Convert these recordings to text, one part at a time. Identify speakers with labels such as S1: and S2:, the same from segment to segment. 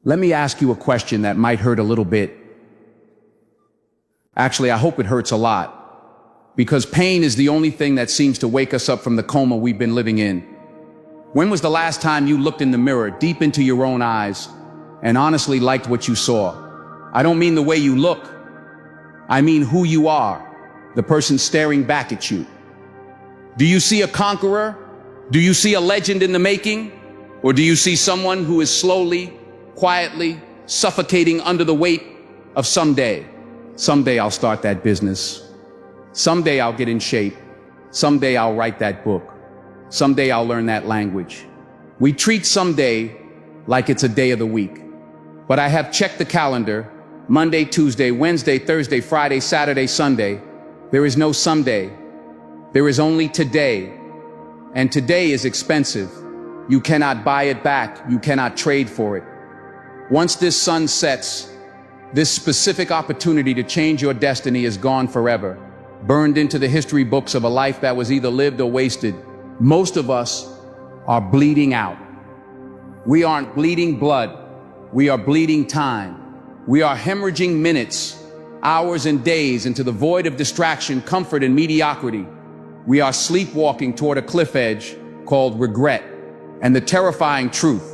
S1: Let me ask you a question that might hurt a little bit. Actually, I hope it hurts a lot, because pain is the only thing that seems to wake us up from the coma we've been living in. When was the last time you looked in the mirror, deep into your own eyes, and honestly liked what you saw? I don't mean the way you look. I mean who you are, the person staring back at you. Do you see a conqueror? Do you see a legend in the making? Or do you see someone who is slowly, quietly suffocating under the weight of someday? Someday I'll start that business. Someday I'll get in shape. Someday I'll write that book. Someday I'll learn that language. We treat someday like it's a day of the week. But I have checked the calendar. Monday, Tuesday, Wednesday, Thursday, Friday, Saturday, Sunday. There is no someday. There is only today. And today is expensive. You cannot buy it back. You cannot trade for it. Once this sun sets, this specific opportunity to change your destiny is gone forever, burned into the history books of a life that was either lived or wasted. Most of us are bleeding out. We aren't bleeding blood. We are bleeding time. We are hemorrhaging minutes, hours and days into the void of distraction, comfort, and mediocrity. We are sleepwalking toward a cliff edge called regret. And the terrifying truth,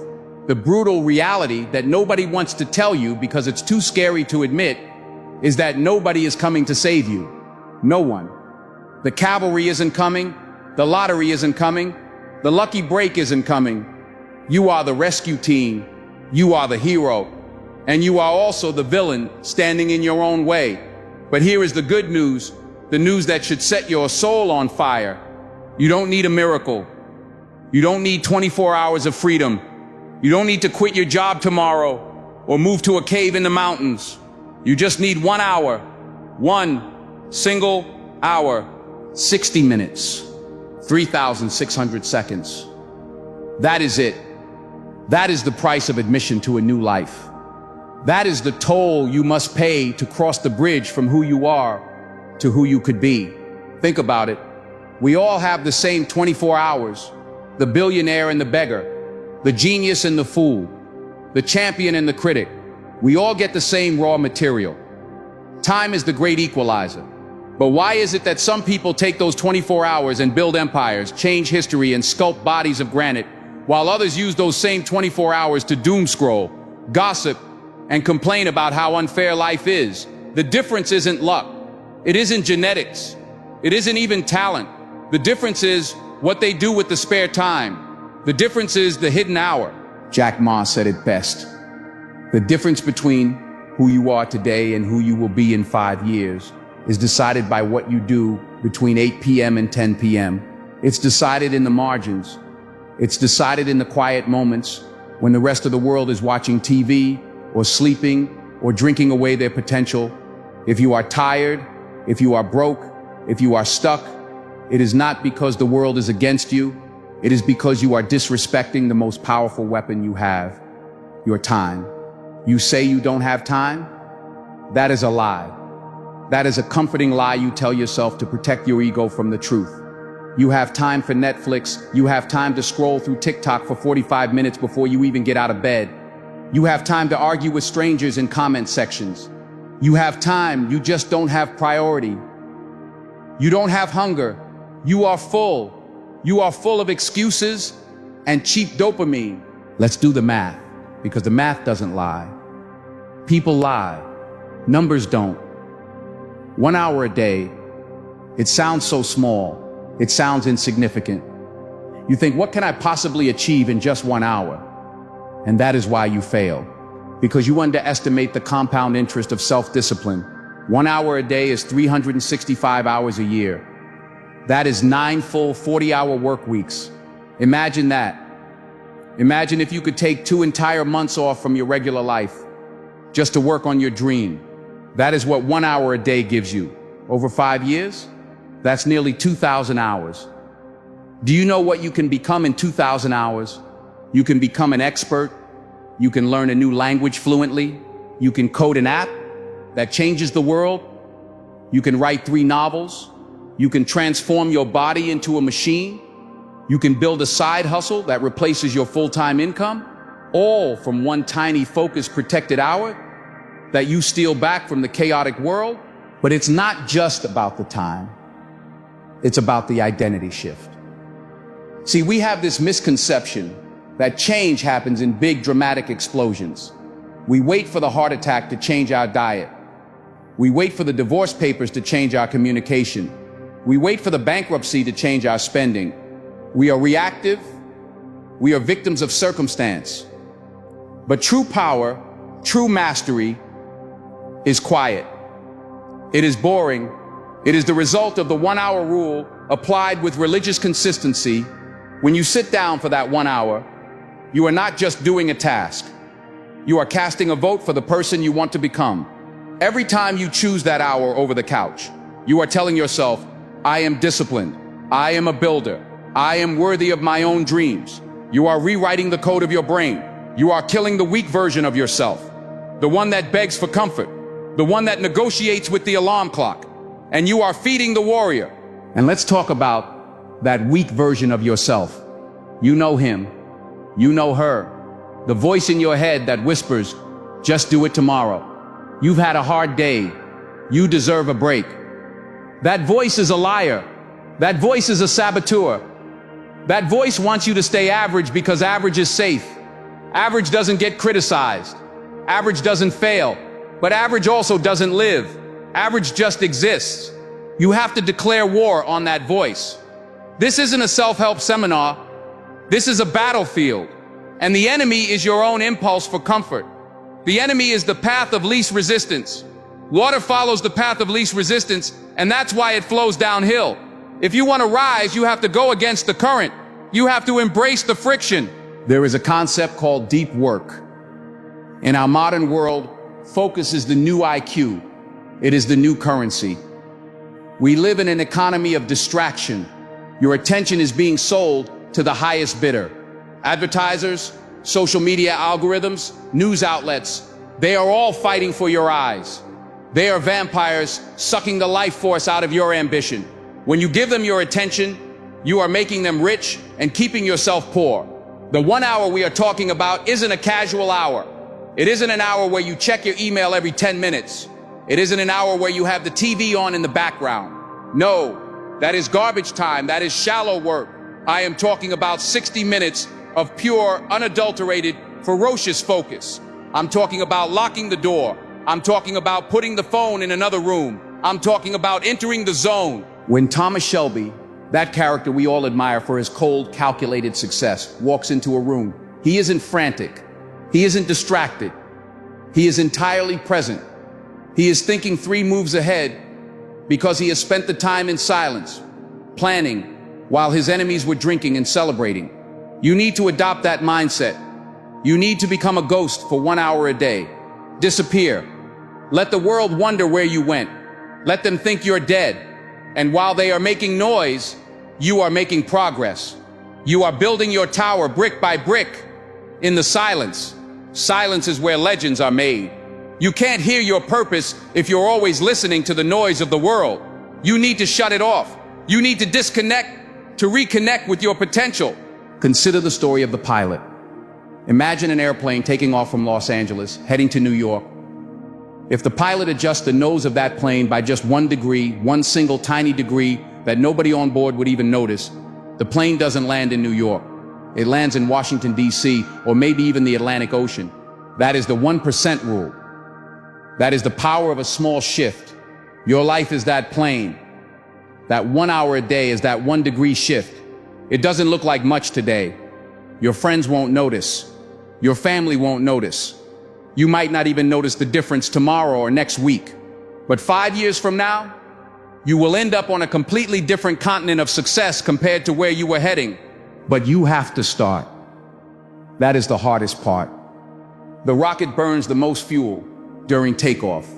S1: the brutal reality that nobody wants to tell you because it's too scary to admit, is that nobody is coming to save you. No one. The cavalry isn't coming. The lottery isn't coming. The lucky break isn't coming. You are the rescue team. You are the hero. And you are also the villain standing in your own way. But here is the good news, the news that should set your soul on fire. You don't need a miracle. You don't need 24 hours of freedom. You don't need to quit your job tomorrow or move to a cave in the mountains. You just need 1 hour, one single hour, 60 minutes, 3,600 seconds. That is it. That is the price of admission to a new life. That is the toll you must pay to cross the bridge from who you are to who you could be. Think about it. We all have the same 24 hours. The billionaire and the beggar, the genius and the fool, the champion and the critic. We all get the same raw material. Time is the great equalizer. But why is it that some people take those 24 hours and build empires, change history, and sculpt bodies of granite, while others use those same 24 hours to doom scroll, gossip, and complain about how unfair life is? The difference isn't luck. It isn't genetics. It isn't even talent. The difference is what they do with the spare time. The difference is the hidden hour. Jack Ma said it best. The difference between who you are today and who you will be in 5 years is decided by what you do between 8 p.m. and 10 p.m. It's decided in the margins. It's decided in the quiet moments when the rest of the world is watching TV or sleeping or drinking away their potential. If you are tired, if you are broke, if you are stuck, it is not because the world is against you. It is because you are disrespecting the most powerful weapon you have, your time. You say you don't have time? That is a lie. That is a comforting lie you tell yourself to protect your ego from the truth. You have time for Netflix. You have time to scroll through TikTok for 45 minutes before you even get out of bed. You have time to argue with strangers in comment sections. You have time, you just don't have priority. You don't have hunger. You are full. You are full of excuses and cheap dopamine. Let's do the math, because the math doesn't lie. People lie. Numbers don't. 1 hour a day, it sounds so small. It sounds insignificant. You think, what can I possibly achieve in just 1 hour? And that is why you fail, because you underestimate the compound interest of self-discipline. 1 hour a day is 365 hours a year. That is 9 full 40-hour work weeks. Imagine that. Imagine if you could take 2 entire months off from your regular life just to work on your dream. That is what 1 hour a day gives you. Over 5 years, that's nearly 2,000 hours. Do you know what you can become in 2,000 hours? You can become an expert. You can learn a new language fluently. You can code an app that changes the world. You can write 3 novels. You can transform your body into a machine. You can build a side hustle that replaces your full-time income. all from one tiny focused protected hour that you steal back from the chaotic world. But it's not just about the time. It's about the identity shift. See, we have this misconception that change happens in big dramatic explosions. We wait for the heart attack to change our diet. We wait for the divorce papers to change our communication. We wait for the bankruptcy to change our spending. We are reactive. We are victims of circumstance. But true power, true mastery is quiet. It is boring. It is the result of the 1 hour rule applied with religious consistency. When you sit down for that 1 hour, you are not just doing a task. You are casting a vote for the person you want to become. Every time you choose that hour over the couch, you are telling yourself, I am disciplined. I am a builder. I am worthy of my own dreams. You are rewriting the code of your brain. You are killing the weak version of yourself, the one that begs for comfort, the one that negotiates with the alarm clock, and you are feeding the warrior. And let's talk about that weak version of yourself. You know him. You know her. The voice in your head that whispers, just do it tomorrow. You've had a hard day. You deserve a break. That voice is a liar. That voice is a saboteur. That voice wants you to stay average because average is safe. Average doesn't get criticized. Average doesn't fail. But average also doesn't live. Average just exists. You have to declare war on that voice. This isn't a self-help seminar. This is a battlefield. And the enemy is your own impulse for comfort. The enemy is the path of least resistance. Water follows the path of least resistance, and that's why it flows downhill. If you want to rise, you have to go against the current. You have to embrace the friction. There is a concept called deep work. In our modern world, focus is the new IQ. It is the new currency. We live in an economy of distraction. Your attention is being sold to the highest bidder. Advertisers, social media algorithms, news outlets, they are all fighting for your eyes. They are vampires sucking the life force out of your ambition. When you give them your attention, you are making them rich and keeping yourself poor. The 1 hour we are talking about isn't a casual hour. It isn't an hour where you check your email every 10 minutes. It isn't an hour where you have the TV on in the background. No, that is garbage time. That is shallow work. I am talking about 60 minutes of pure, unadulterated, ferocious focus. I'm talking about locking the door. I'm talking about putting the phone in another room. I'm talking about entering the zone. When Thomas Shelby, that character we all admire for his cold, calculated success, walks into a room, he isn't frantic. He isn't distracted. He is entirely present. He is thinking 3 moves ahead because he has spent the time in silence, planning, while his enemies were drinking and celebrating. You need to adopt that mindset. You need to become a ghost for 1 hour a day. Disappear. Let the world wonder where you went. Let them think you're dead. And while they are making noise, you are making progress. You are building your tower brick by brick in the silence. Silence is where legends are made. You can't hear your purpose if you're always listening to the noise of the world. You need to shut it off. You need to disconnect to reconnect with your potential. Consider the story of the pilot. Imagine an airplane taking off from Los Angeles, heading to New York. If the pilot adjusts the nose of that plane by just 1 degree, one single tiny degree that nobody on board would even notice, the plane doesn't land in New York. It lands in Washington, D.C., or maybe even the Atlantic Ocean. That is the 1% rule. That is the power of a small shift. Your life is that plane. That 1 hour a day is that 1 degree shift. It doesn't look like much today. Your friends won't notice. Your family won't notice. You might not even notice the difference tomorrow or next week. But 5 years from now, you will end up on a completely different continent of success compared to where you were heading. But you have to start. That is the hardest part. The rocket burns the most fuel during takeoff.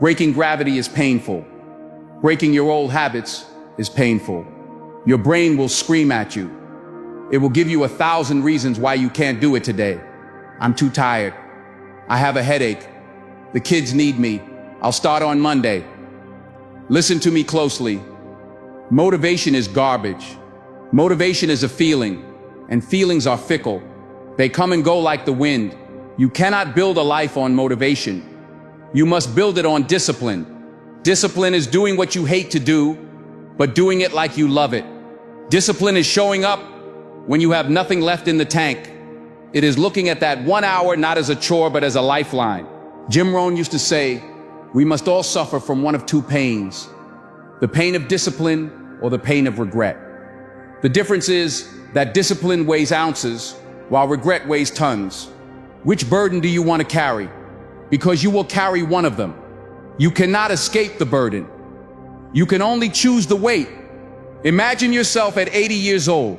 S1: Breaking gravity is painful. Breaking your old habits is painful. Your brain will scream at you. It will give you 1,000 reasons why you can't do it today. I'm too tired. I have a headache. The kids need me. I'll start on Monday. Listen to me closely. Motivation is garbage. Motivation is a feeling, and feelings are fickle. They come and go like the wind. You cannot build a life on motivation. You must build it on discipline. Discipline is doing what you hate to do, but doing it like you love it. Discipline is showing up when you have nothing left in the tank. It is looking at that 1 hour not as a chore, but as a lifeline. Jim Rohn used to say, we must all suffer from one of two pains, the pain of discipline or the pain of regret. The difference is that discipline weighs ounces, while regret weighs tons. Which burden do you want to carry? Because you will carry one of them. You cannot escape the burden. You can only choose the weight. Imagine yourself at 80 years old.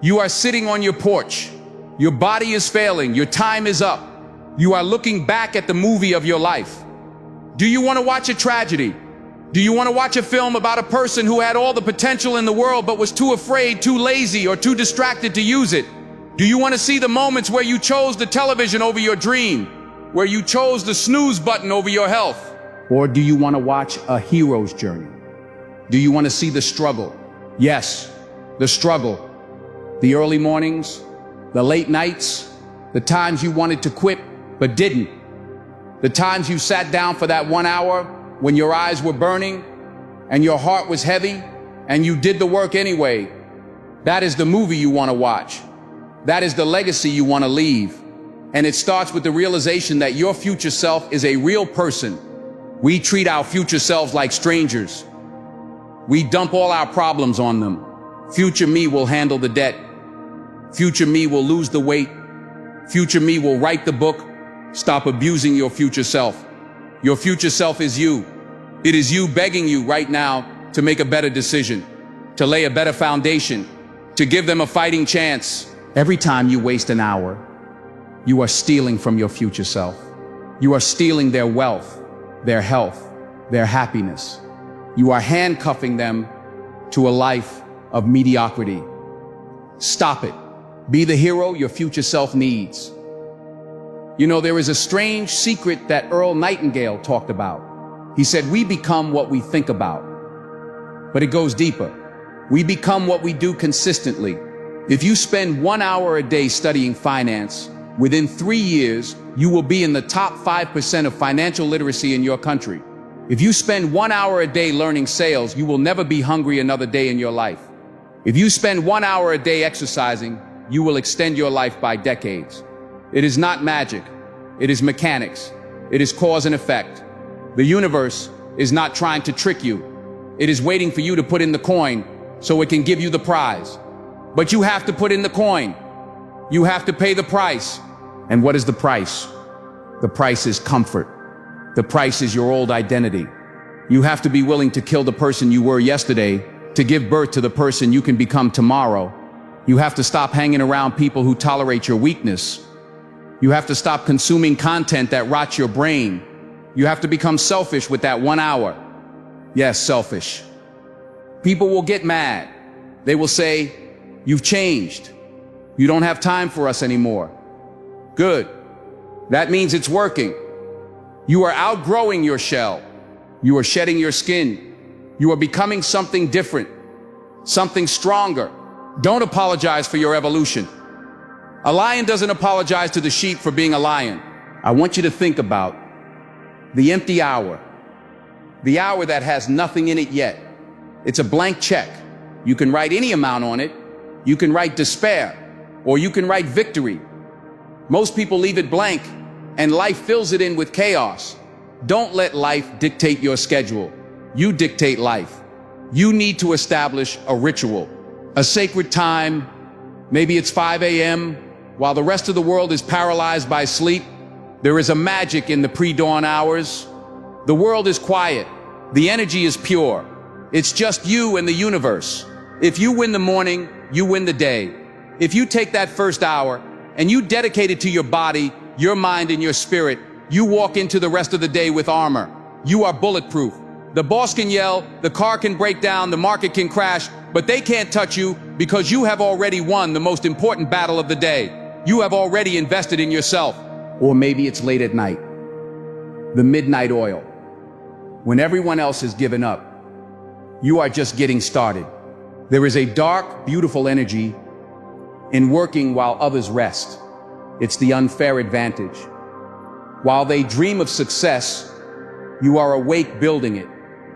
S1: You are sitting on your porch. Your body is failing. Your time is up. You are looking back at the movie of your life. Do you want to watch a tragedy? Do you want to watch a film about a person who had all the potential in the world but was too afraid, too lazy, or too distracted to use it? Do you want to see the moments where you chose the television over your dream? Where you chose the snooze button over your health? Or do you want to watch a hero's journey? Do you want to see the struggle? Yes, the struggle. The early mornings, the late nights, the times you wanted to quit but didn't. The times you sat down for that 1 hour when your eyes were burning and your heart was heavy and you did the work anyway. That is the movie you want to watch. That is the legacy you want to leave. And it starts with the realization that your future self is a real person. We treat our future selves like strangers. We dump all our problems on them. Future me will handle the debt. Future me will lose the weight. Future me will write the book. Stop abusing your future self. Your future self is you. It is you begging you right now to make a better decision, to lay a better foundation, to give them a fighting chance. Every time you waste an hour, you are stealing from your future self. You are stealing their wealth, their health, their happiness. You are handcuffing them to a life of mediocrity. Stop it. Be the hero your future self needs. You know, there is a strange secret that Earl Nightingale talked about. He said, we become what we think about. But it goes deeper. We become what we do consistently. If you spend 1 hour a day studying finance, within 3 years, you will be in the top 5% of financial literacy in your country. If you spend 1 hour a day learning sales, you will never be hungry another day in your life. If you spend 1 hour a day exercising, you will extend your life by decades. It is not magic. It is mechanics. It is cause and effect. The universe is not trying to trick you. It is waiting for you to put in the coin so it can give you the prize. But you have to put in the coin. You have to pay the price. And what is the price? The price is comfort. The price is your old identity. You have to be willing to kill the person you were yesterday to give birth to the person you can become tomorrow. You have to stop hanging around people who tolerate your weakness. You have to stop consuming content that rots your brain. You have to become selfish with that 1 hour. Yes, selfish. People will get mad. They will say, you've changed. You don't have time for us anymore. Good. That means it's working. You are outgrowing your shell. You are shedding your skin. You are becoming something different, something stronger. Don't apologize for your evolution. A lion doesn't apologize to the sheep for being a lion. I want you to think about the empty hour, the hour that has nothing in it yet. It's a blank check. You can write any amount on it. You can write despair, or you can write victory. Most people leave it blank, and life fills it in with chaos. Don't let life dictate your schedule. You dictate life. You need to establish a ritual, a sacred time. Maybe it's 5 a.m. While the rest of the world is paralyzed by sleep. There is a magic in the pre-dawn hours. The world is quiet. The energy is pure. It's just you and the universe. If you win the morning, you win the day. If you take that first hour and you dedicate it to your body, your mind, and your spirit, you walk into the rest of the day with armor. You are bulletproof. The boss can yell, the car can break down, the market can crash, but they can't touch you because you have already won the most important battle of the day. You have already invested in yourself. Or maybe it's late at night, the midnight oil. When everyone else has given up, you are just getting started. There is a dark, beautiful energy in working while others rest. It's the unfair advantage. While they dream of success, you are awake building it,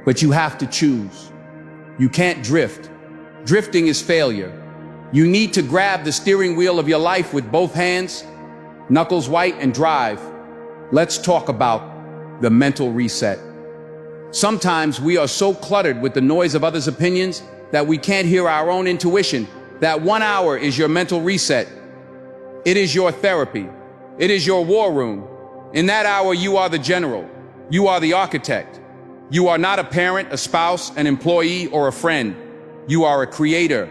S1: but you have to choose. You can't drift. Drifting is failure. You need to grab the steering wheel of your life with both hands, knuckles white, and drive. Let's talk about the mental reset. Sometimes we are so cluttered with the noise of others' opinions that we can't hear our own intuition. That 1 hour is your mental reset. It is your therapy. It is your war room. In that hour, you are the general. You are the architect. You are not a parent, a spouse, an employee, or a friend. You are a creator.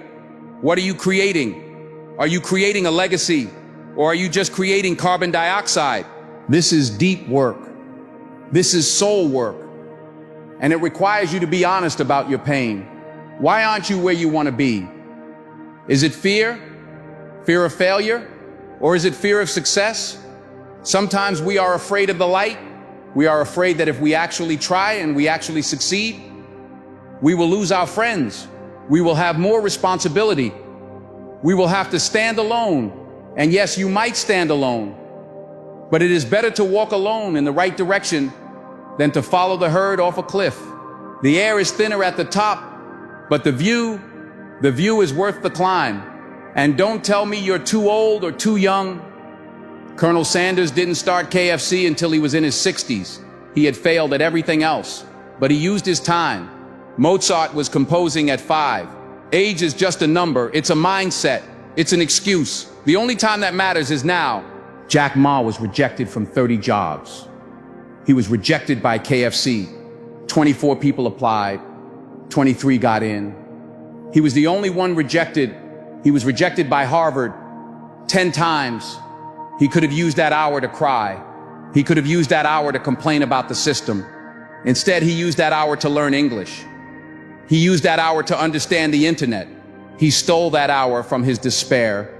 S1: What are you creating? Are you creating a legacy? Or are you just creating carbon dioxide? This is deep work. This is soul work. And it requires you to be honest about your pain. Why aren't you where you want to be? Is it fear? Fear of failure? Or is it fear of success? Sometimes we are afraid of the light. We are afraid that if we actually try and we actually succeed, we will lose our friends. We will have more responsibility. We will have to stand alone. And yes, you might stand alone, but it is better to walk alone in the right direction than to follow the herd off a cliff. The air is thinner at the top, but the view is worth the climb. And don't tell me you're too old or too young. Colonel Sanders didn't start KFC until he was in his 60s. He had failed at everything else, but he used his time. Mozart was composing at 5. Age is just a number. It's a mindset. It's an excuse. The only time that matters is now. Jack Ma was rejected from 30 jobs. He was rejected by KFC. 24 people applied. 23 got in. He was the only one rejected. He was rejected by Harvard 10 times. He could have used that hour to cry. He could have used that hour to complain about the system. Instead, he used that hour to learn English. He used that hour to understand the internet. He stole that hour from his despair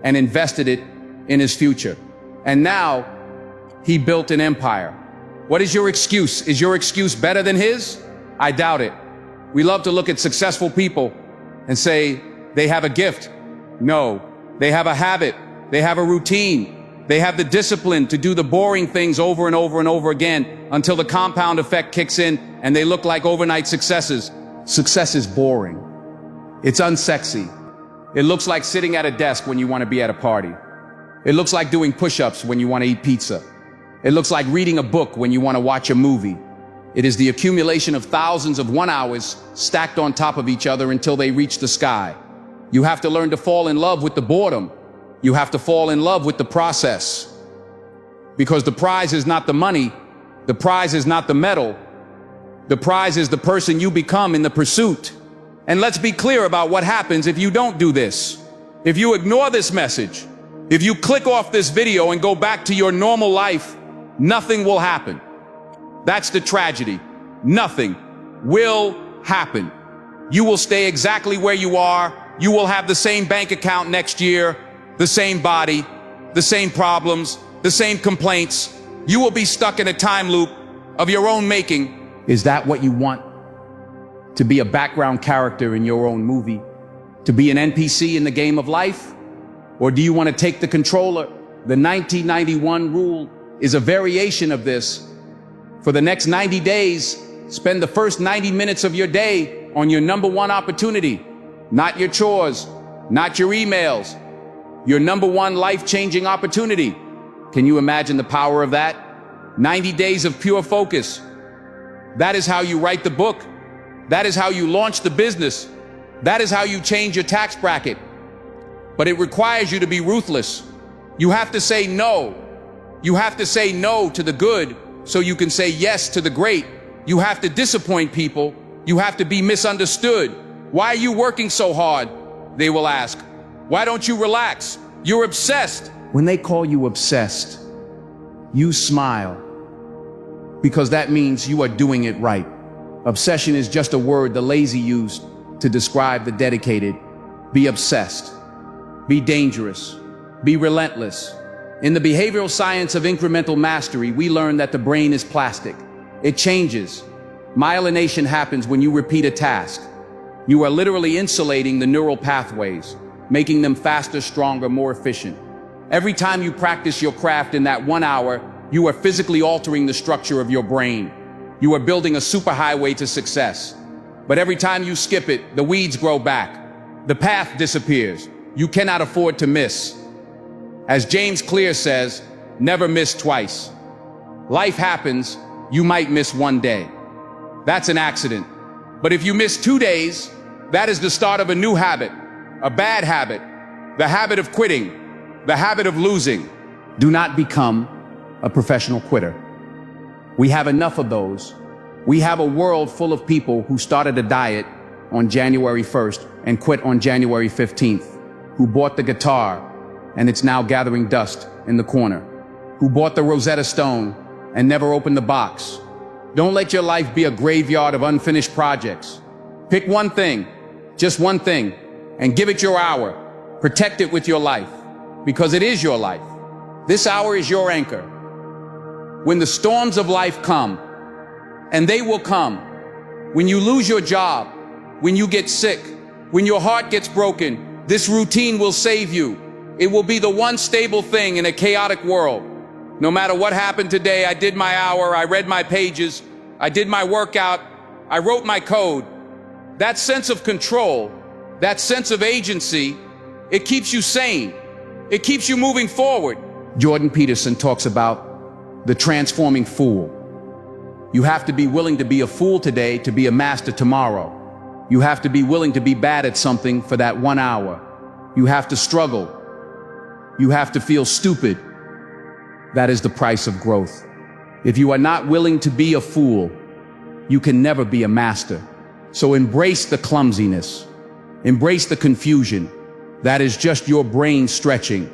S1: and invested it in his future. And now he built an empire. What is your excuse? Is your excuse better than his? I doubt it. We love to look at successful people and say they have a gift. No, they have a habit. They have a routine. They have the discipline to do the boring things over and over and over again until the compound effect kicks in and they look like overnight successes. Success is boring. It's unsexy. It looks like sitting at a desk when you want to be at a party. It looks like doing push-ups when you want to eat pizza. It looks like reading a book when you want to watch a movie. It is the accumulation of thousands of 1 hours stacked on top of each other until they reach the sky. You have to learn to fall in love with the boredom. You have to fall in love with the process. Because the prize is not the money. The prize is not the medal. The prize is the person you become in the pursuit. And let's be clear about what happens if you don't do this. If you ignore this message, if you click off this video and go back to your normal life, nothing will happen. That's the tragedy. Nothing will happen. You will stay exactly where you are. You will have the same bank account next year, the same body, the same problems, the same complaints. You will be stuck in a time loop of your own making. Is that what you want? To be a background character in your own movie? To be an NPC in the game of life? Or do you want to take the controller? The 1991 rule is a variation of this. For the next 90 days, spend the first 90 minutes of your day on your number one opportunity. Not your chores, not your emails. Your number one life-changing opportunity. Can you imagine the power of that? 90 days of pure focus. That is how you write the book. That is how you launch the business. That is how you change your tax bracket. But it requires you to be ruthless. You have to say no. You have to say no to the good so you can say yes to the great. You have to disappoint people. You have to be misunderstood. Why are you working so hard? They will ask. Why don't you relax? You're obsessed. When they call you obsessed, you smile because that means you are doing it right. Obsession is just a word the lazy use to describe the dedicated. Be obsessed. Be dangerous. Be relentless. In the behavioral science of incremental mastery, we learn that the brain is plastic. It changes. Myelination happens when you repeat a task. You are literally insulating the neural pathways. making them faster, stronger, more efficient. Every time you practice your craft in that 1 hour, you are physically altering the structure of your brain. You are building a superhighway to success. But every time you skip it, the weeds grow back. The path disappears. You cannot afford to miss. As James Clear says, never miss twice. Life happens, you might miss one day. That's an accident. But if you miss 2 days, that is the start of a new habit, a bad habit, the habit of quitting, the habit of losing. Do not become a professional quitter. We have enough of those. We have a world full of people who started a diet on January 1st and quit on January 15th, who bought the guitar and it's now gathering dust in the corner, who bought the Rosetta Stone and never opened the box. Don't let your life be a graveyard of unfinished projects. Pick one thing, just one thing, and give it your hour. Protect it with your life, because it is your life. This hour is your anchor. When the storms of life come, and they will come, when you lose your job, when you get sick, when your heart gets broken, this routine will save you. It will be the one stable thing in a chaotic world. No matter what happened today, I did my hour, I read my pages, I did my workout, I wrote my code. That sense of control, that sense of agency, it keeps you sane. It keeps you moving forward. Jordan Peterson talks about the transforming fool. You have to be willing to be a fool today to be a master tomorrow. You have to be willing to be bad at something for that 1 hour. You have to struggle. You have to feel stupid. That is the price of growth. If you are not willing to be a fool, you can never be a master. So embrace the clumsiness. Embrace the confusion. That is just your brain stretching.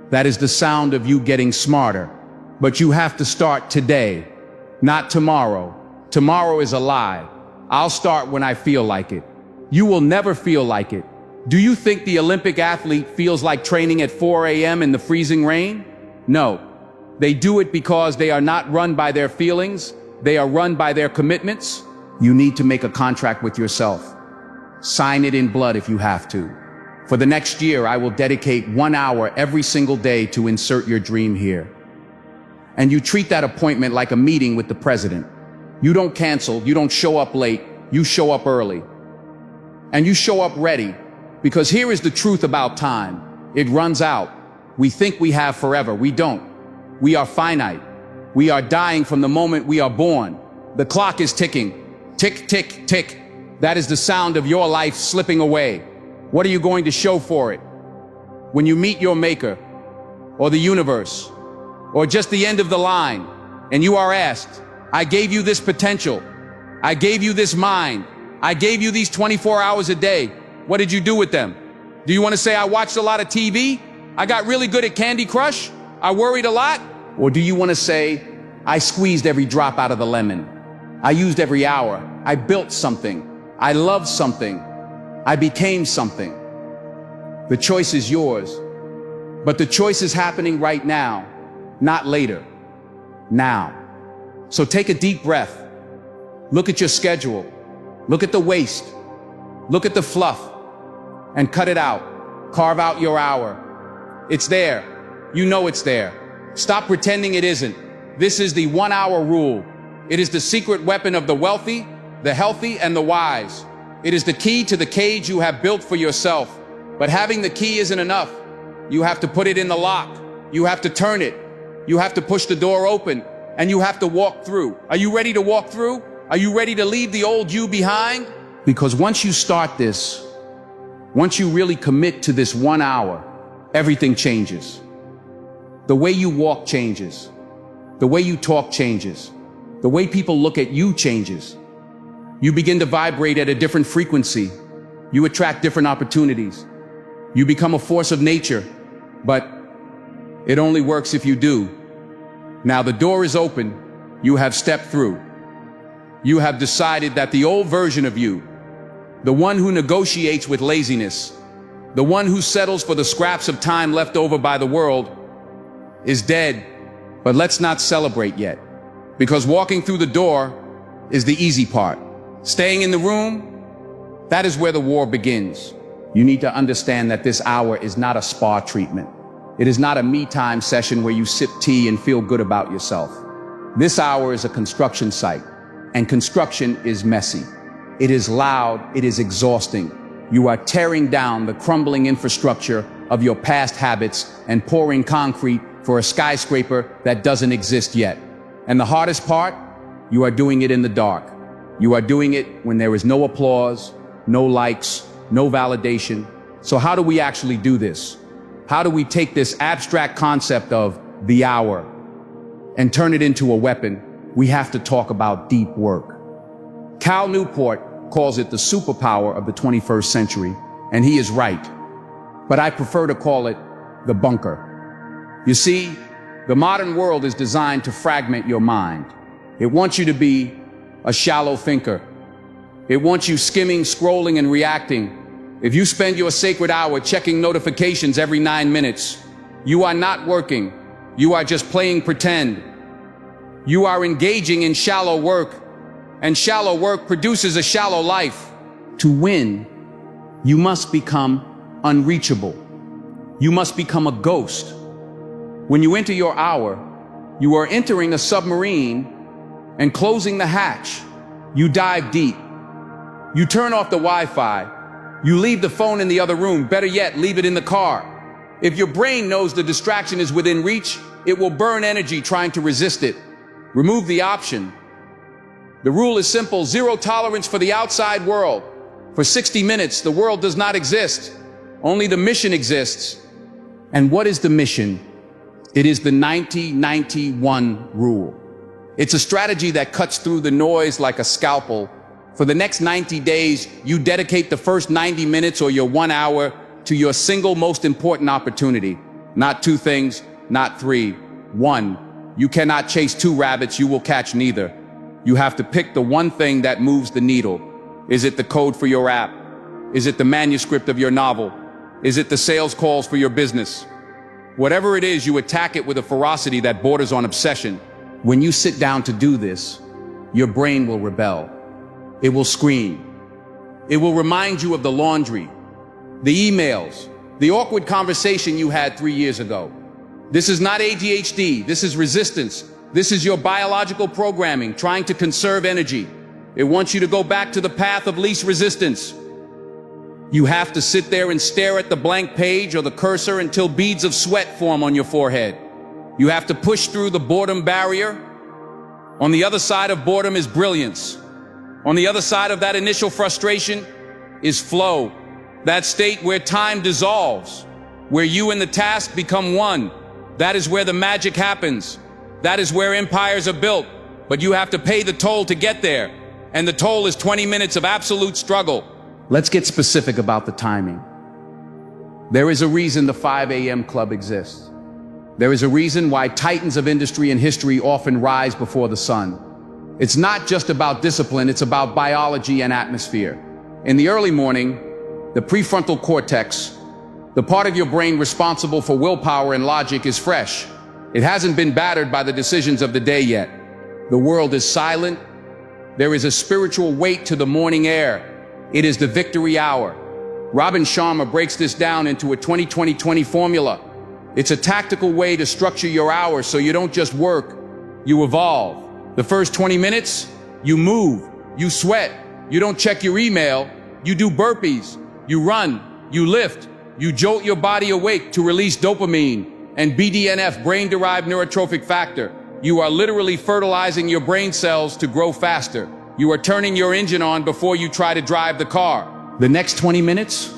S1: That is the sound of you getting smarter. But you have to start today, not tomorrow. Tomorrow is a lie. I'll start when I feel like it. You will never feel like it. Do you think the Olympic athlete feels like training at 4 a.m. in the freezing rain? No. They do it because they are not run by their feelings. They are run by their commitments. You need to make a contract with yourself. Sign it in blood if you have to. For the next year, I will dedicate 1 hour every single day to insert your dream here. And you treat that appointment like a meeting with the president. You don't cancel, you don't show up late, you show up early. And you show up ready, because here is the truth about time. It runs out. We think we have forever. We don't. We are finite. We are dying from the moment we are born. The clock is ticking. Tick, tick, tick. That is the sound of your life slipping away. What are you going to show for it? When you meet your maker, or the universe, or just the end of the line, and you are asked, I gave you this potential. I gave you this mind. I gave you these 24 hours a day. What did you do with them? Do you want to say, I watched a lot of TV? I got really good at Candy Crush? I worried a lot? Or do you want to say, I squeezed every drop out of the lemon. I used every hour. I built something. I loved something. I became something. The choice is yours. But the choice is happening right now, not later. Now. So take a deep breath. Look at your schedule. Look at the waste. Look at the fluff. And cut it out. Carve out your hour. It's there. You know it's there. Stop pretending it isn't. This is the 1 hour rule. It is the secret weapon of the wealthy, the healthy, and the wise. It is the key to the cage you have built for yourself. But having the key isn't enough. You have to put it in the lock. You have to turn it. You have to push the door open, and you have to walk through. Are you ready to walk through? Are you ready to leave the old you behind? Because once you start this, once you really commit to this 1 hour, everything changes. The way you walk changes. The way you talk changes. The way people look at you changes. You begin to vibrate at a different frequency. You attract different opportunities. You become a force of nature, but it only works if you do. Now the door is open. You have stepped through. You have decided that the old version of you, the one who negotiates with laziness, the one who settles for the scraps of time left over by the world, is dead. But let's not celebrate yet, because walking through the door is the easy part. Staying in the room, that is where the war begins. You need to understand that this hour is not a spa treatment. It is not a me time session where you sip tea and feel good about yourself. This hour is a construction site, and construction is messy. It is loud, it is exhausting. You are tearing down the crumbling infrastructure of your past habits and pouring concrete for a skyscraper that doesn't exist yet. And the hardest part, you are doing it in the dark. You are doing it when there is no applause, no likes, no validation. So how do we actually do this? How do we take this abstract concept of the hour and turn it into a weapon? We have to talk about deep work. Cal Newport calls it the superpower of the 21st century, and he is right. But I prefer to call it the bunker. You see, the modern world is designed to fragment your mind. It wants you to be a shallow thinker. It wants you skimming, scrolling, and reacting. If you spend your sacred hour checking notifications every 9 minutes, you are not working. You are just playing pretend. You are engaging in shallow work, and shallow work produces a shallow life. To win, you must become unreachable. You must become a ghost. When you enter your hour, you are entering a submarine and closing the hatch. You dive deep. You turn off the Wi-Fi. You leave the phone in the other room. Better yet, leave it in the car. If your brain knows the distraction is within reach, it will burn energy trying to resist it. Remove the option. The rule is simple: zero tolerance for the outside world. For 60 minutes, the world does not exist. Only the mission exists. And what is the mission? It is the 90-90-1 rule. It's a strategy that cuts through the noise like a scalpel. For the next 90 days, you dedicate the first 90 minutes or your 1 hour to your single most important opportunity. Not two things, not three. One. You cannot chase two rabbits, you will catch neither. You have to pick the one thing that moves the needle. Is it the code for your app? Is it the manuscript of your novel? Is it the sales calls for your business? Whatever it is, you attack it with a ferocity that borders on obsession. When you sit down to do this, your brain will rebel. It will scream. It will remind you of the laundry, the emails, the awkward conversation you had 3 years ago. This is not ADHD. This is resistance. This is your biological programming trying to conserve energy. It wants you to go back to the path of least resistance. You have to sit there and stare at the blank page or the cursor until beads of sweat form on your forehead. You have to push through the boredom barrier. On the other side of boredom is brilliance. On the other side of that initial frustration is flow, that state where time dissolves, where you and the task become one. That is where the magic happens. That is where empires are built. But you have to pay the toll to get there. And the toll is 20 minutes of absolute struggle. Let's get specific about the timing. There is a reason the 5 a.m. club exists. There is a reason why titans of industry and history often rise before the sun. It's not just about discipline, it's about biology and atmosphere. In the early morning, the prefrontal cortex, the part of your brain responsible for willpower and logic, is fresh. It hasn't been battered by the decisions of the day yet. The world is silent. There is a spiritual weight to the morning air. It is the victory hour. Robin Sharma breaks this down into a 20-20-20 formula. It's a tactical way to structure your hours so you don't just work, you evolve. The first 20 minutes, you move, you sweat, you don't check your email, you do burpees, you run, you lift, you jolt your body awake to release dopamine and BDNF, brain-derived neurotrophic factor. You are literally fertilizing your brain cells to grow faster. You are turning your engine on before you try to drive the car. The next 20 minutes,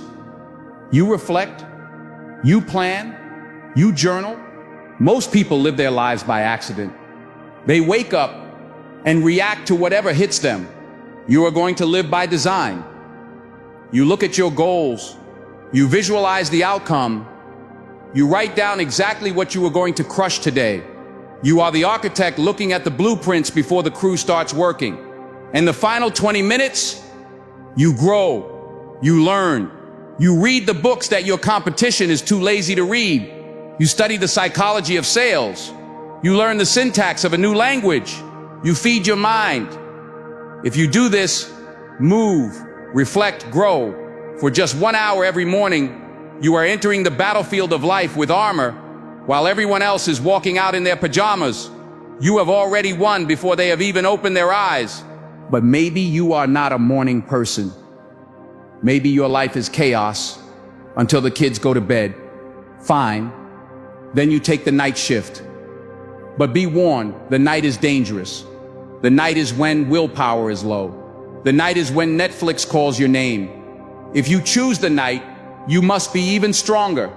S1: you reflect, you plan, you journal. Most people live their lives by accident. They wake up and react to whatever hits them. You are going to live by design. You look at your goals, you visualize the outcome, you write down exactly what you are going to crush today. You are the architect looking at the blueprints before the crew starts working. And the final 20 minutes, you grow, you learn, you read the books that your competition is too lazy to read. You study the psychology of sales. You learn the syntax of a new language. You feed your mind. If you do this, move, reflect, grow, For just 1 hour every morning, you are entering the battlefield of life with armor, while everyone else is walking out in their pajamas. You have already won before they have even opened their eyes. But maybe you are not a morning person. Maybe your life is chaos until the kids go to bed. Fine. Then you take the night shift. But be warned, the night is dangerous. The night is when willpower is low. The night is when Netflix calls your name. If you choose the night, you must be even stronger.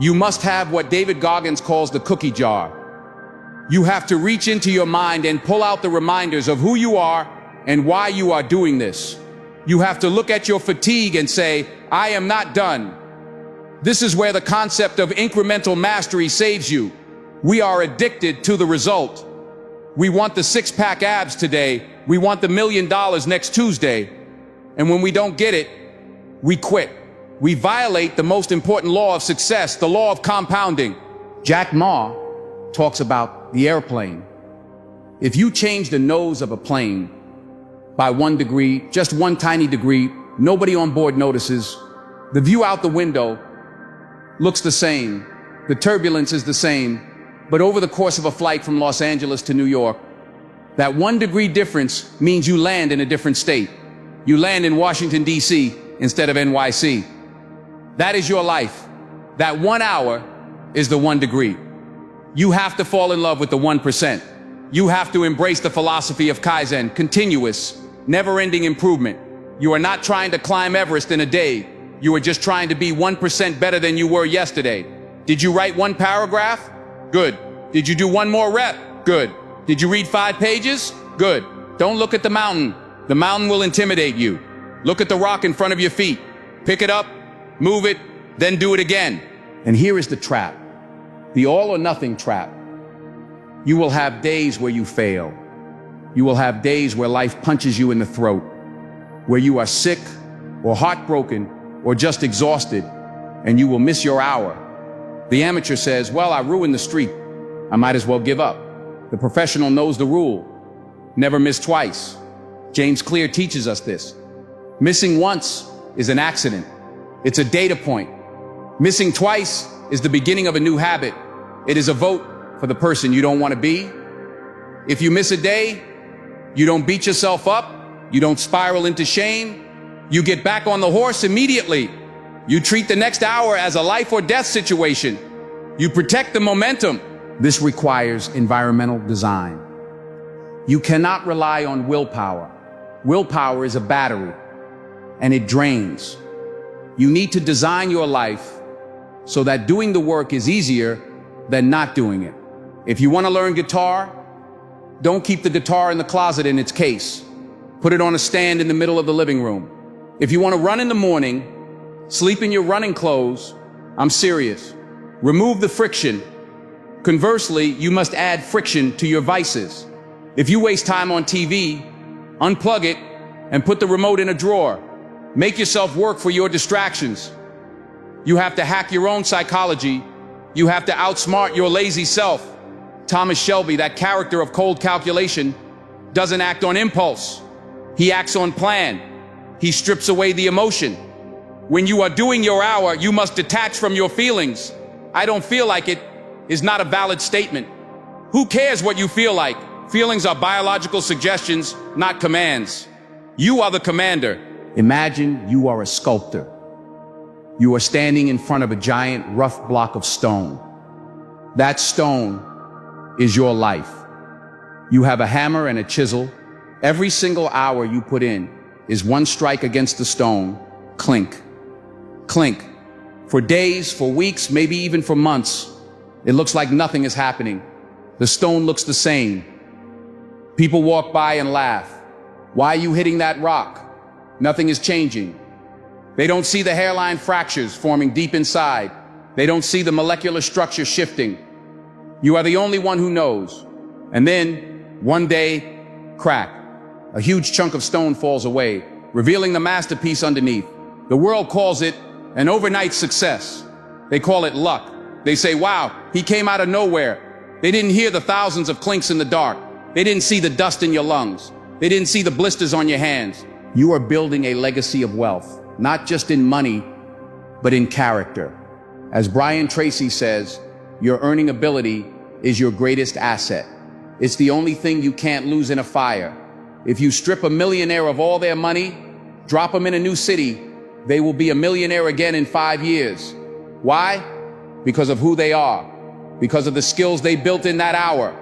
S1: You must have what David Goggins calls the cookie jar. You have to reach into your mind and pull out the reminders of who you are and why you are doing this. You have to look at your fatigue and say, I am not done. This is where the concept of incremental mastery saves you. We are addicted to the result. We want the six-pack abs today. We want the $1 million next Tuesday. And when we don't get it, we quit. We violate the most important law of success, the law of compounding. Jack Ma talks about the airplane. If you change the nose of a plane by 1 degree, just one tiny degree, nobody on board notices. The view out the window looks the same. The turbulence is the same. But over the course of a flight from Los Angeles to New York, that 1 degree difference means you land in a different state. You land in Washington, D.C. instead of NYC. That is your life. That 1 hour is the 1 degree. You have to fall in love with the 1%. You have to embrace the philosophy of Kaizen, continuous, never-ending improvement. You are not trying to climb Everest in a day. You are just trying to be 1% better than you were yesterday. Did you write 1 paragraph? Good. Did you do 1 more rep? Good. Did you read 5 pages? Good. Don't look at the mountain. The mountain will intimidate you. Look at the rock in front of your feet. Pick it up, move it, then do it again. And here is the trap. The all or nothing trap. You will have days where you fail. You will have days where life punches you in the throat, where you are sick or heartbroken or just exhausted, and you will miss your hour. The amateur says, well, I ruined the streak. I might as well give up. The professional knows the rule. Never miss twice. James Clear teaches us this. Missing once is an accident. It's a data point. Missing twice is the beginning of a new habit. It is a vote for the person you don't want to be. If you miss a day, you don't beat yourself up. You don't spiral into shame. You get back on the horse immediately. You treat the next hour as a life or death situation. You protect the momentum. This requires environmental design. You cannot rely on willpower. Willpower is a battery, and it drains. You need to design your life so that doing the work is easier than not doing it. If you want to learn guitar, don't keep the guitar in the closet in its case. Put it on a stand in the middle of the living room. If you want to run in the morning, sleep in your running clothes. I'm serious. Remove the friction. Conversely, you must add friction to your vices. If you waste time on TV, unplug it and put the remote in a drawer. Make yourself work for your distractions. You have to hack your own psychology. You have to outsmart your lazy self. Thomas Shelby, that character of Cold Calculation, doesn't act on impulse. He acts on plan. He strips away the emotion. When you are doing your hour, you must detach from your feelings. I don't feel like it is not a valid statement. Who cares what you feel like? Feelings are biological suggestions, not commands. You are the commander. Imagine you are a sculptor. You are standing in front of a giant rough block of stone. That stone is your life. You have a hammer and a chisel. Every single hour you put in is 1 strike against the stone. Clink, clink. For days, for weeks, maybe even for months, it looks like nothing is happening. The stone looks the same. People walk by and laugh. Why are you hitting that rock? Nothing is changing. They don't see the hairline fractures forming deep inside. They don't see the molecular structure shifting. You are the only one who knows. And then, one day, crack. A huge chunk of stone falls away, revealing the masterpiece underneath. The world calls it an overnight success. They call it luck. They say, wow, he came out of nowhere. They didn't hear the thousands of clinks in the dark. They didn't see the dust in your lungs. They didn't see the blisters on your hands. You are building a legacy of wealth. not just in money, but in character. As Brian Tracy says, your earning ability is your greatest asset. It's the only thing you can't lose in a fire. If you strip a millionaire of all their money, drop them in a new city, they will be a millionaire again in 5 years. Why? Because of who they are, because of the skills they built in that hour.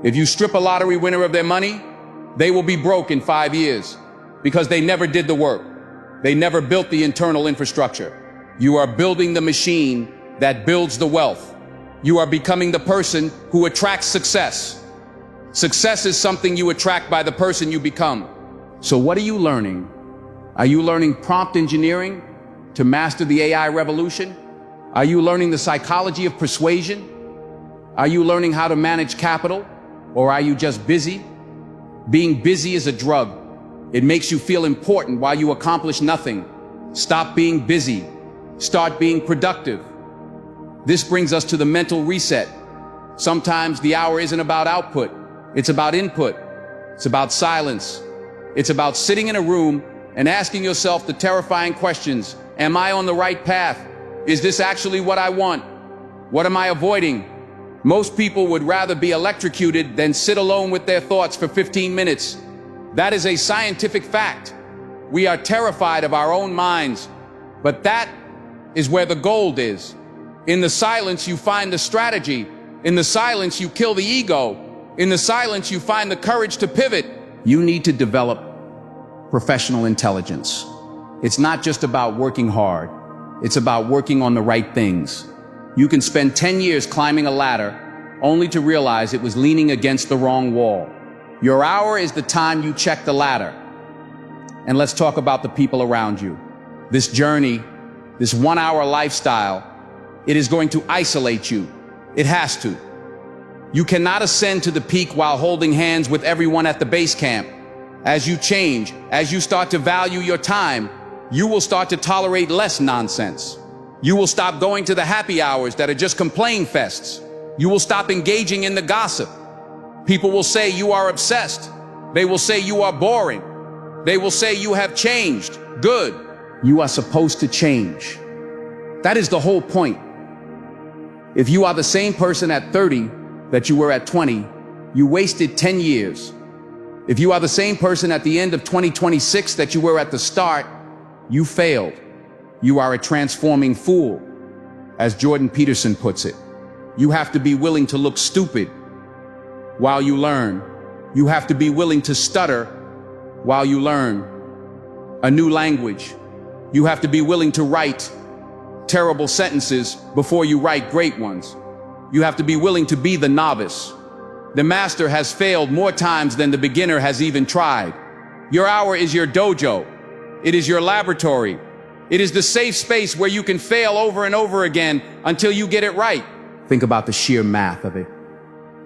S1: If you strip a lottery winner of their money, they will be broke in 5 years because they never did the work. They never built the internal infrastructure. You are building the machine that builds the wealth. You are becoming the person who attracts success. Success is something you attract by the person you become. So what are you learning? Are you learning prompt engineering to master the AI revolution? Are you learning the psychology of persuasion? Are you learning how to manage capital? Or are you just busy? Being busy is a drug. It makes you feel important while you accomplish nothing. Stop being busy. Start being productive. This brings us to the mental reset. Sometimes the hour isn't about output. It's about input. It's about silence. It's about sitting in a room and asking yourself the terrifying questions. Am I on the right path? Is this actually what I want? What am I avoiding? Most people would rather be electrocuted than sit alone with their thoughts for 15 minutes. That is a scientific fact. We are terrified of our own minds, but that is where the gold is. In the silence, you find the strategy. In the silence, you kill the ego. In the silence, you find the courage to pivot. You need to develop professional intelligence. It's not just about working hard. It's about working on the right things. You can spend 10 years climbing a ladder only to realize it was leaning against the wrong wall. Your hour is the time you check the ladder. And let's talk about the people around you. This journey, this 1 hour lifestyle, it is going to isolate you. It has to. You cannot ascend to the peak while holding hands with everyone at the base camp. As you change, as you start to value your time, you will start to tolerate less nonsense. You will stop going to the happy hours that are just complaint fests. You will stop engaging in the gossip. People will say you are obsessed. They will say you are boring. They will say you have changed. Good. You are supposed to change. That is the whole point. If you are the same person at 30 that you were at 20, you wasted 10 years. If you are the same person at the end of 2026 that you were at the start, you failed. You are a transforming fool. As Jordan Peterson puts it, you have to be willing to look stupid while you learn. You have to be willing to stutter while you learn a new language. You have to be willing to write terrible sentences before you write great ones. You have to be willing to be the novice. The master has failed more times than the beginner has even tried. Your hour is your dojo. It is your laboratory. It is the safe space where you can fail over and over again until you get it right. Think about the sheer math of it.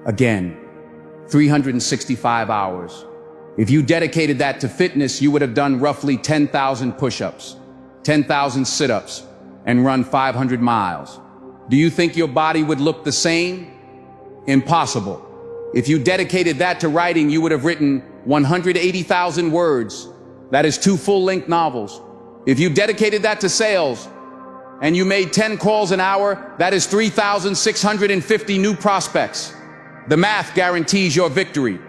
S1: Again, 365 hours. If you dedicated that to fitness, you would have done roughly 10,000 push-ups, 10,000 sit-ups, and run 500 miles. Do you think your body would look the same? Impossible. If you dedicated that to writing, you would have written 180,000 words. That is 2 full-length novels. If you dedicated that to sales and you made 10 calls an hour, that is 3,650 new prospects. The math guarantees your victory.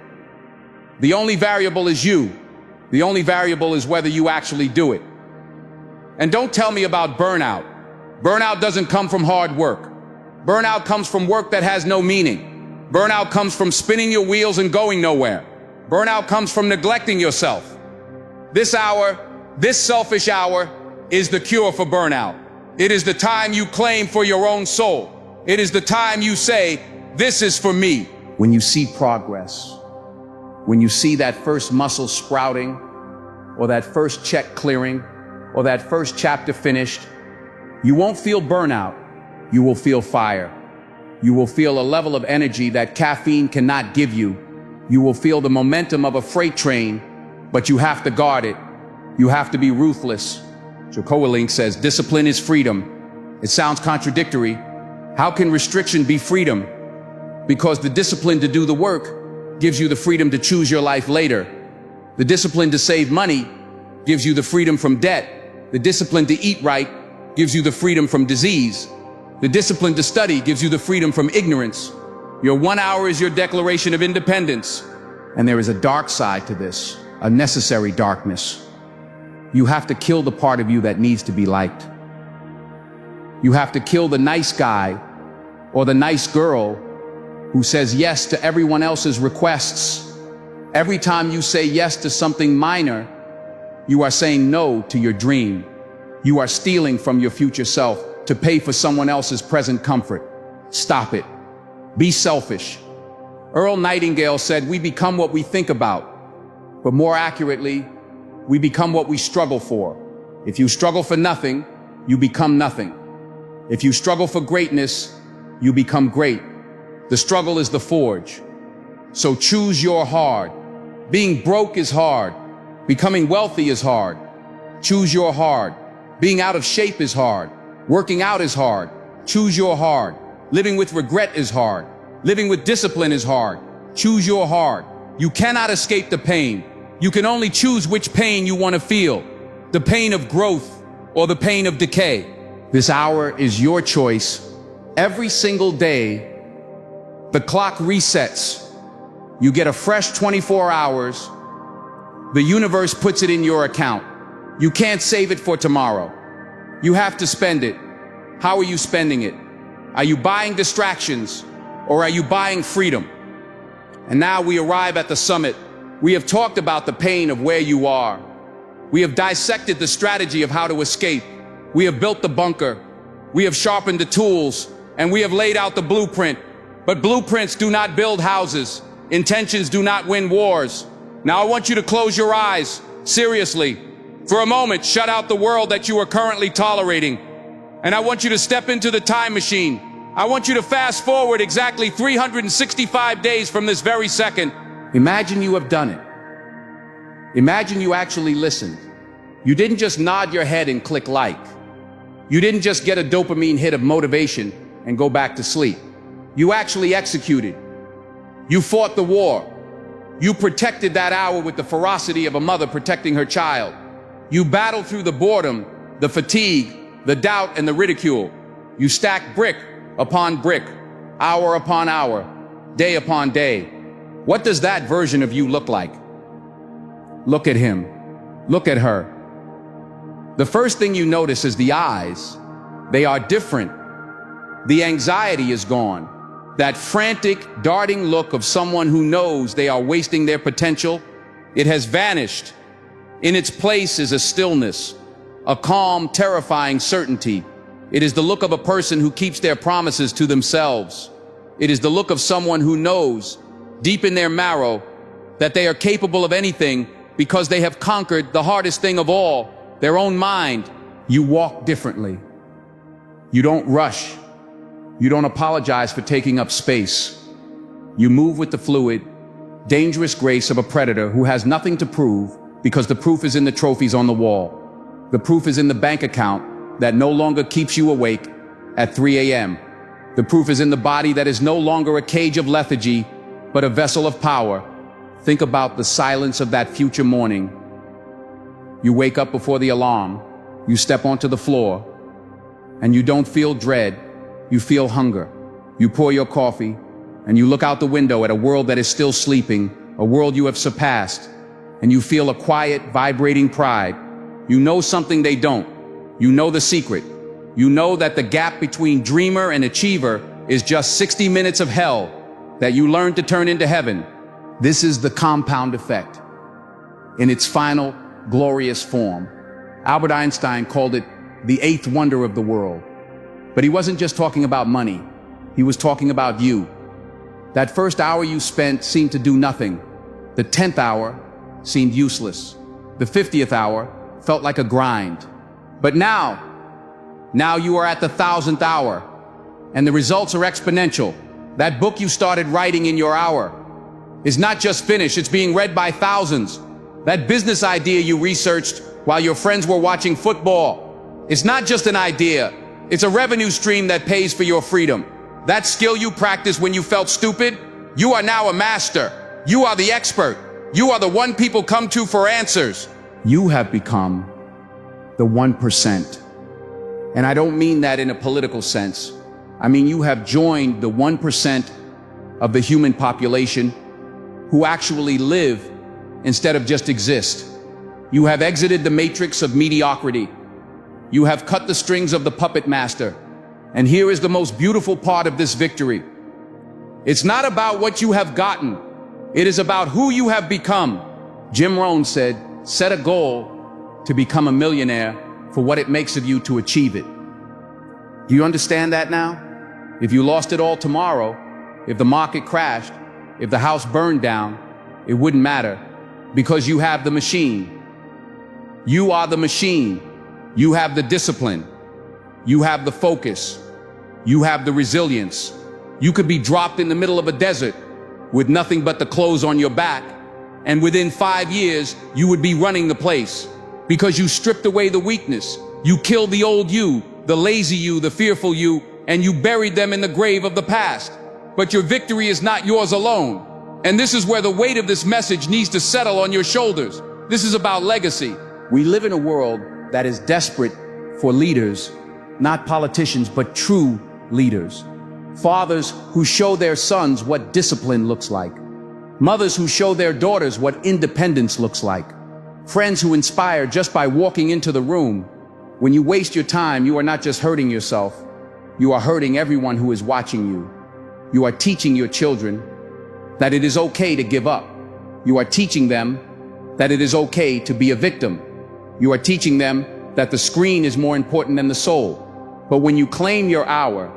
S1: The only variable is you. The only variable is whether you actually do it. And don't tell me about burnout. Burnout doesn't come from hard work. Burnout comes from work that has no meaning. Burnout comes from spinning your wheels and going nowhere. Burnout comes from neglecting yourself. This hour, this selfish hour, is the cure for burnout. It is the time you claim for your own soul. It is the time you say, this is for me. When you see progress, when you see that first muscle sprouting, or that first check clearing, or that first chapter finished, you won't feel burnout. You will feel fire. You will feel a level of energy that caffeine cannot give you. You will feel the momentum of a freight train, but you have to guard it. You have to be ruthless. Jocko Willink says, discipline is freedom. It sounds contradictory. How can restriction be freedom? Because the discipline to do the work gives you the freedom to choose your life later. The discipline to save money gives you the freedom from debt. The discipline to eat right gives you the freedom from disease. The discipline to study gives you the freedom from ignorance. Your 1 hour is your declaration of independence. And there is a dark side to this, a necessary darkness. You have to kill the part of you that needs to be liked. You have to kill the nice guy or the nice girl who says yes to everyone else's requests. Every time you say yes to something minor, you are saying no to your dream. You are stealing from your future self to pay for someone else's present comfort. Stop it. Be selfish. Earl Nightingale said, "We become what we think about." But more accurately, we become what we struggle for. If you struggle for nothing, you become nothing. If you struggle for greatness, you become great. The struggle is the forge. So choose your hard. Being broke is hard. Becoming wealthy is hard. Choose your hard. Being out of shape is hard. Working out is hard. Choose your hard. Living with regret is hard. Living with discipline is hard. Choose your hard. You cannot escape the pain. You can only choose which pain you want to feel. The pain of growth or the pain of decay. This hour is your choice. Every single day, the clock resets. You get a fresh 24 hours. The universe puts it in your account. You can't save it for tomorrow. You have to spend it. How are you spending it? Are you buying distractions or are you buying freedom? And now we arrive at the summit. We have talked about the pain of where you are. We have dissected the strategy of how to escape. We have built the bunker. We have sharpened the tools and we have laid out the blueprint. But blueprints do not build houses. Intentions do not win wars. Now I want you to close your eyes, seriously. For a moment, shut out the world that you are currently tolerating. And I want you to step into the time machine. I want you to fast forward exactly 365 days from this very second. Imagine you have done it. Imagine you actually listened. You didn't just nod your head and click like. You didn't just get a dopamine hit of motivation and go back to sleep. You actually executed. You fought the war. You protected that hour with the ferocity of a mother protecting her child. You battled through the boredom, the fatigue, the doubt, and the ridicule. You stacked brick upon brick, hour upon hour, day upon day. What does that version of you look like? Look at him. Look at her. The first thing you notice is the eyes. They are different. The anxiety is gone. That frantic, darting look of someone who knows they are wasting their potential, it has vanished. In its place is a stillness, a calm, terrifying certainty. It is the look of a person who keeps their promises to themselves. It is the look of someone who knows, deep in their marrow, that they are capable of anything because they have conquered the hardest thing of all, their own mind. You walk differently. You don't rush. You don't apologize for taking up space. You move with the fluid, dangerous grace of a predator who has nothing to prove because the proof is in the trophies on the wall. The proof is in the bank account that no longer keeps you awake at 3 a.m. The proof is in the body that is no longer a cage of lethargy, but a vessel of power. Think about the silence of that future morning. You wake up before the alarm, you step onto the floor, and you don't feel dread, you feel hunger. You pour your coffee, and you look out the window at a world that is still sleeping, a world you have surpassed, and you feel a quiet, vibrating pride. You know something they don't. You know the secret. You know that the gap between dreamer and achiever is just 60 minutes of hell that you learn to turn into heaven. This is the compound effect in its final, glorious form. Albert Einstein called it the eighth wonder of the world. But he wasn't just talking about money. He was talking about you. That first hour you spent seemed to do nothing. The 10th hour seemed useless. The 50th hour felt like a grind. But now you are at the 1000th hour, and the results are exponential. That book you started writing in your hour is not just finished, it's being read by thousands. That business idea you researched while your friends were watching football, it's not just an idea, it's a revenue stream that pays for your freedom. That skill you practiced when you felt stupid, you are now a master. You are the expert. You are the one people come to for answers. You have become the 1%. And I don't mean that in a political sense. I mean, you have joined the 1% of the human population who actually live instead of just exist. You have exited the matrix of mediocrity. You have cut the strings of the puppet master. And here is the most beautiful part of this victory. It's not about what you have gotten. It is about who you have become. Jim Rohn said, set a goal to become a millionaire for what it makes of you to achieve it. Do you understand that now? If you lost it all tomorrow, if the market crashed, if the house burned down, it wouldn't matter because you have the machine. You are the machine. You have the discipline. You have the focus. You have the resilience. You could be dropped in the middle of a desert with nothing but the clothes on your back, and within 5 years, you would be running the place because you stripped away the weakness. You killed the old you, the lazy you, the fearful you, and you buried them in the grave of the past. But your victory is not yours alone. And this is where the weight of this message needs to settle on your shoulders. This is about legacy. We live in a world that is desperate for leaders, not politicians, but true leaders. Fathers who show their sons what discipline looks like. Mothers who show their daughters what independence looks like. Friends who inspire just by walking into the room. When you waste your time, you are not just hurting yourself. You are hurting everyone who is watching you. You are teaching your children that it is okay to give up. You are teaching them that it is okay to be a victim. You are teaching them that the screen is more important than the soul. But when you claim your hour,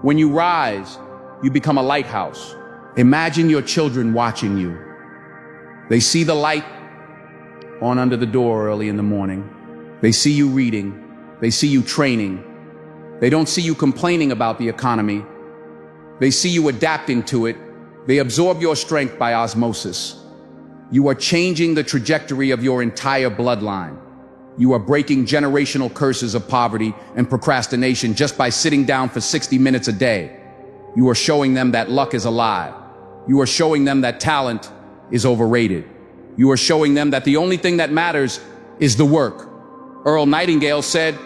S1: when you rise, you become a lighthouse. Imagine your children watching you. They see the light on under the door early in the morning. They see you reading. They see you training. They don't see you complaining about the economy. They see you adapting to it. They absorb your strength by osmosis. You are changing the trajectory of your entire bloodline. You are breaking generational curses of poverty and procrastination just by sitting down for 60 minutes a day. You are showing them that luck is a lie. You are showing them that talent is overrated. You are showing them that the only thing that matters is the work. Earl Nightingale said,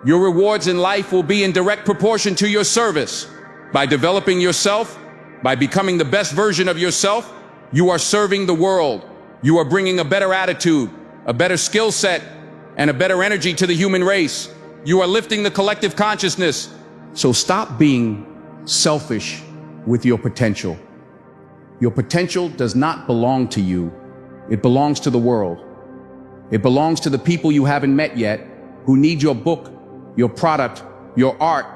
S1: your rewards in life will be in direct proportion to your service. By developing yourself, by becoming the best version of yourself, you are serving the world. You are bringing a better attitude, a better skill set, and a better energy to the human race. You are lifting the collective consciousness. So stop being selfish with your potential. Your potential does not belong to you. It belongs to the world. It belongs to the people you haven't met yet, who need your book, your product, your art,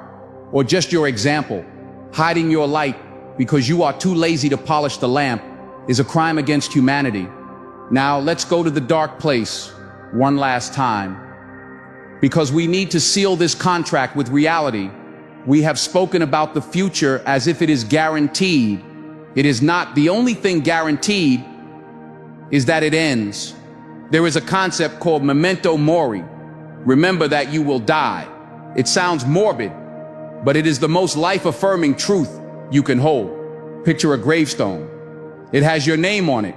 S1: or just your example. Hiding your light because you are too lazy to polish the lamp is a crime against humanity. Now let's go to the dark place one last time, because we need to seal this contract with reality. We have spoken about the future as if it is guaranteed. It is not. The only thing guaranteed is that it ends. There is a concept called memento mori. Remember that you will die. It sounds morbid, but it is the most life-affirming truth you can hold. Picture a gravestone. It has your name on it.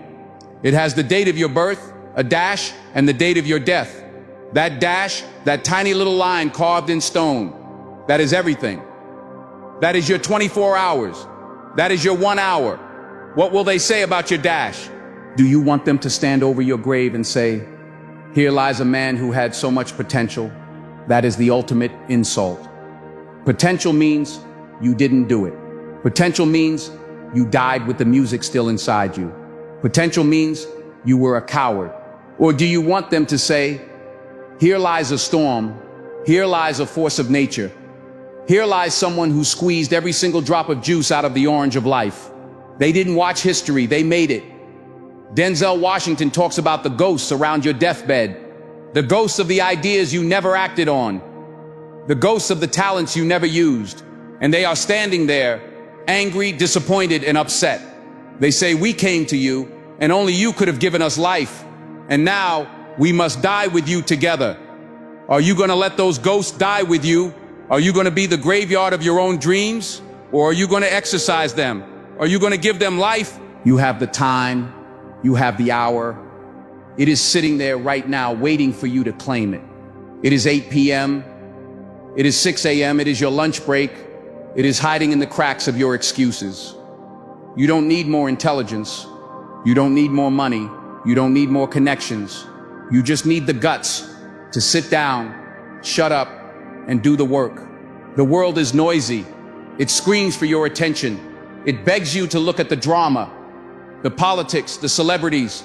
S1: It has the date of your birth, a dash, and the date of your death. That dash, that tiny little line carved in stone, that is everything. That is your 24 hours. That is your 1 hour. What will they say about your dash? Do you want them to stand over your grave and say, here lies a man who had so much potential? That is the ultimate insult. Potential means you didn't do it. Potential means you died with the music still inside you. Potential means you were a coward. Or do you want them to say, here lies a storm, here lies a force of nature, here lies someone who squeezed every single drop of juice out of the orange of life. They didn't watch history, they made it. Denzel Washington talks about the ghosts around your deathbed, the ghosts of the ideas you never acted on, the ghosts of the talents you never used. And they are standing there, angry, disappointed, and upset. They say, we came to you, and only you could have given us life. And now we must die with you together. Are you going to let those ghosts die with you? Are you going to be the graveyard of your own dreams? Or are you going to exercise them? Are you going to give them life? You have the time. You have the hour. It is sitting there right now waiting for you to claim it. It is 8 p.m. It is 6 a.m. It is your lunch break. It is hiding in the cracks of your excuses. You don't need more intelligence. You don't need more money. You don't need more connections. You just need the guts to sit down, shut up, and do the work. The world is noisy. It screams for your attention. It begs you to look at the drama, the politics, the celebrities,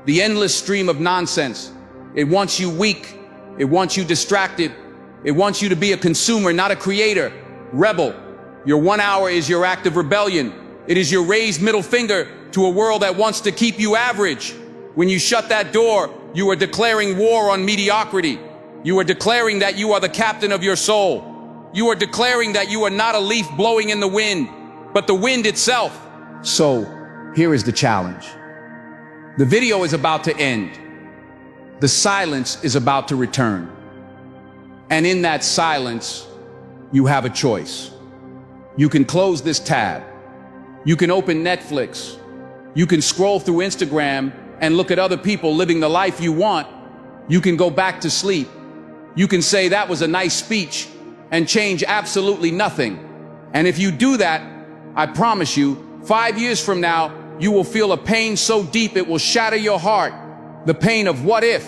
S1: the endless stream of nonsense. It wants you weak. It wants you distracted. It wants you to be a consumer, not a creator. Rebel. Your 1 hour is your act of rebellion. It is your raised middle finger to a world that wants to keep you average. When you shut that door, you are declaring war on mediocrity. You are declaring that you are the captain of your soul. You are declaring that you are not a leaf blowing in the wind, but the wind itself. So, here is the challenge. The video is about to end. The silence is about to return. And in that silence, you have a choice. You can close this tab. You can open Netflix. You can scroll through Instagram and look at other people living the life you want. You can go back to sleep. You can say that was a nice speech and change absolutely nothing. And if you do that, I promise you, 5 years from now, you will feel a pain so deep it will shatter your heart. The pain of what if?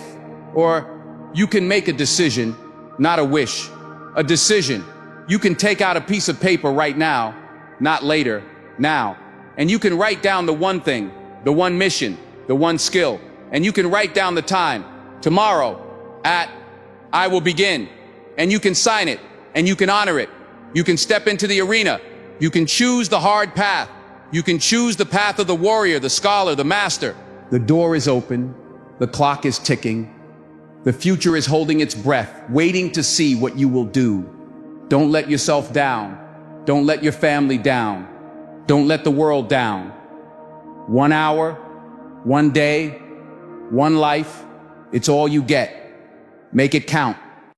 S1: Or you can make a decision, not a wish. A decision. You can take out a piece of paper right now, not later, now. And you can write down the one thing, the one mission, the one skill. And you can write down the time, tomorrow, at I will begin. And you can sign it, and you can honor it. You can step into the arena. You can choose the hard path. You can choose the path of the warrior, the scholar, the master. The door is open. The clock is ticking. The future is holding its breath, waiting to see what you will do. Don't let yourself down. Don't let your family down. Don't let the world down. 1 hour, 1 day, one life, it's all you get. Make it count.